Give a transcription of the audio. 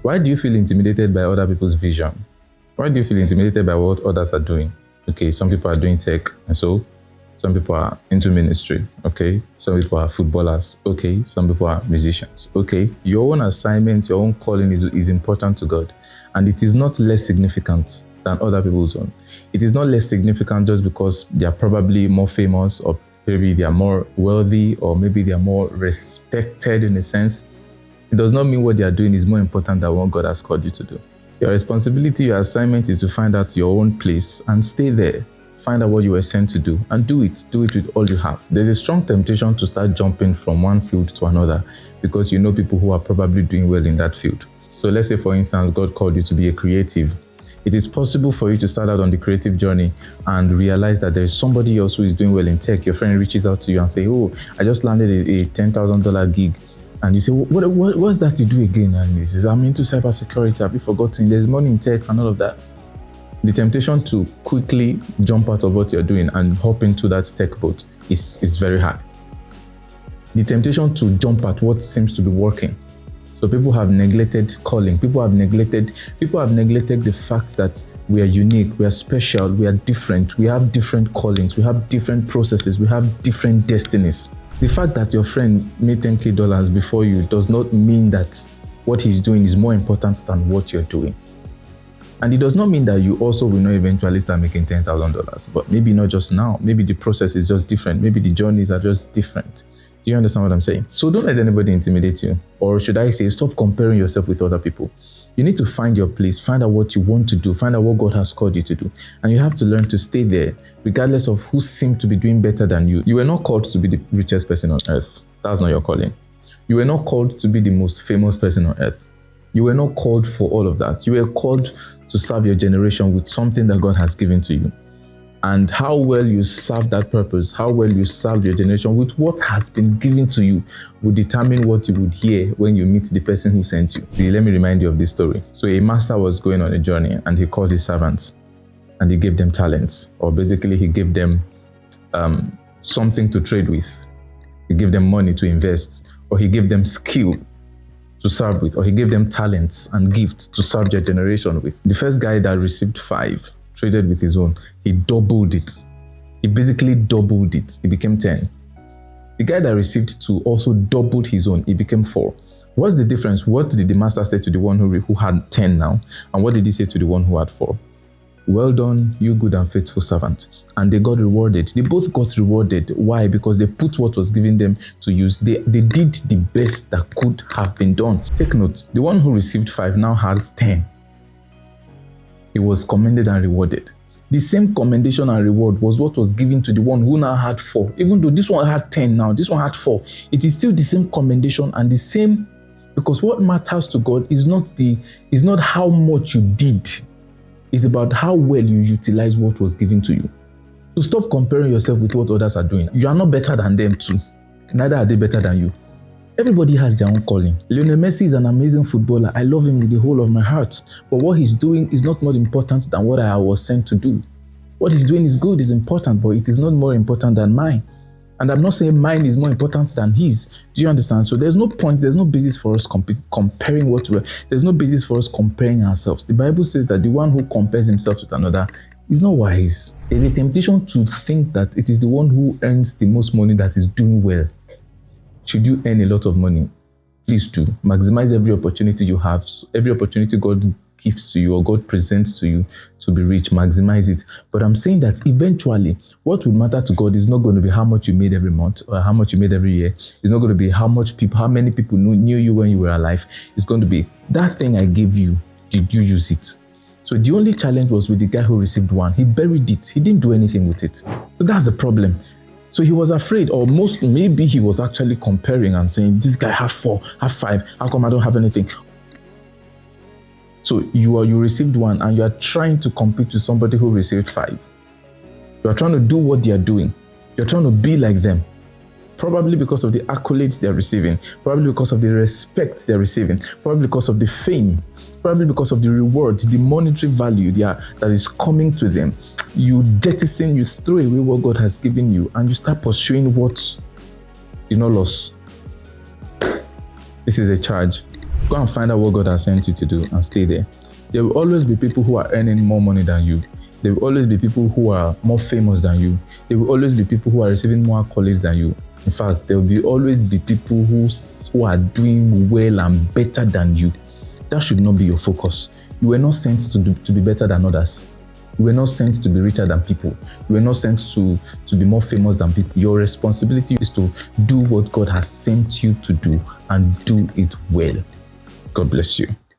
Why do you feel intimidated by other people's vision? Why do you feel intimidated by what others are doing? Okay, some people are doing tech, and so some people are into ministry. Okay, some people are footballers. Okay, some people are musicians. Okay, your own assignment, your own calling is important to God, and it is not less significant than other people's own. It is not less significant just because they are probably more famous, or maybe they are more wealthy, or maybe they are more respected in a sense. It does not mean what they are doing is more important than what God has called you to do. Your responsibility, your assignment is to find out your own place and stay there. Find out what you were sent to do and do it. Do it with all you have. There's a strong temptation to start jumping from one field to another because you know people who are probably doing well in that field. So let's say, for instance, God called you to be a creative. It is possible for you to start out on the creative journey and realize that there is somebody else who is doing well in tech. Your friend reaches out to you and say, "Oh, I just landed a $10,000 gig." And you say, what's that you do again? And he says, I'm into cybersecurity. Have you forgotten? There's money in tech and all of that. The temptation to quickly jump out of what you're doing and hop into that tech boat is very hard. The temptation to jump at what seems to be working. So people have neglected calling. People have neglected the fact that we are unique, we are special, we are different, we have different callings, we have different processes, we have different destinies. The fact that your friend made $10,000 before you does not mean that what he's doing is more important than what you're doing. And it does not mean that you also will not eventually start making $10,000, but maybe not just now. Maybe the process is just different. Maybe the journeys are just different. Do you understand what I'm saying? So don't let anybody intimidate you. Or should I say, stop comparing yourself with other people. You need to find your place, find out what you want to do, find out what God has called you to do. And you have to learn to stay there, regardless of who seems to be doing better than you. You were not called to be the richest person on earth. That's not your calling. You were not called to be the most famous person on earth. You were not called for all of that. You were called to serve your generation with something that God has given to you. And how well you serve that purpose, how well you serve your generation with what has been given to you will determine what you would hear when you meet the person who sent you. Let me remind you of this story. So a master was going on a journey and he called his servants and he gave them talents, or basically he gave them something to trade with. He gave them money to invest, or he gave them skill to serve with, or he gave them talents and gifts to serve their generation with. The first guy that received 5 traded with his own. He doubled it. He basically doubled it. It became 10. The guy that received 2 also doubled his own. It became 4. What's the difference? What did the master say to the one who had 10 now? And what did he say to the one who had 4? Well done, you good and faithful servant. And they got rewarded. They both got rewarded. Why? Because they put what was given them to use. They did the best that could have been done. Take note, the one who received 5 now has 10. He was commended and rewarded. The same commendation and reward was what was given to the one who now had 4. Even though this one had 10 now, this one had 4. It is still the same commendation and the same, because what matters to God is not how much you did. It's about how well you utilize what was given to you. So stop comparing yourself with what others are doing. You are not better than them too. Neither are they better than you. Everybody has their own calling. Lionel Messi is an amazing footballer. I love him with the whole of my heart. But what he's doing is not more important than what I was sent to do. What he's doing is good, is important, but it is not more important than mine. And I'm not saying mine is more important than his. Do you understand? So there's no point, there's no basis for us comparing there's no basis for us comparing ourselves. The Bible says that the one who compares himself with another is not wise. There's a temptation to think that it is the one who earns the most money that is doing well. Should you earn a lot of money, please do. Maximize every opportunity you have. Every opportunity God gives to you or God presents to you to be rich, maximize it. But I'm saying that eventually, what will matter to God is not going to be how much you made every month or how much you made every year. It's not going to be how many people knew you when you were alive. It's going to be that thing I gave you, did you use it? So the only challenge was with the guy who received 1. He buried it. He didn't do anything with it. So that's the problem. So he was afraid, or maybe he was actually comparing and saying, this guy have 4, have 5, how come I don't have anything? So you received 1 and you are trying to compete with somebody who received 5. You are trying to do what they are doing. You're trying to be like them. Probably because of the accolades they're receiving, probably because of the respect they're receiving, probably because of the fame, probably because of the reward, the monetary value that is coming to them. You jettison, you throw away what God has given you, and you start pursuing what you not lost. This is a charge. Go and find out what God has sent you to do and stay there. There will always be people who are earning more money than you. There will always be people who are more famous than you. There will always be people who are receiving more accolades than you. In fact, there will always be people who are doing well and better than you. That should not be your focus. You were not sent to be better than others. You were not sent to be richer than people. You were not sent to be more famous than people. Your responsibility is to do what God has sent you to do and do it well. God bless you.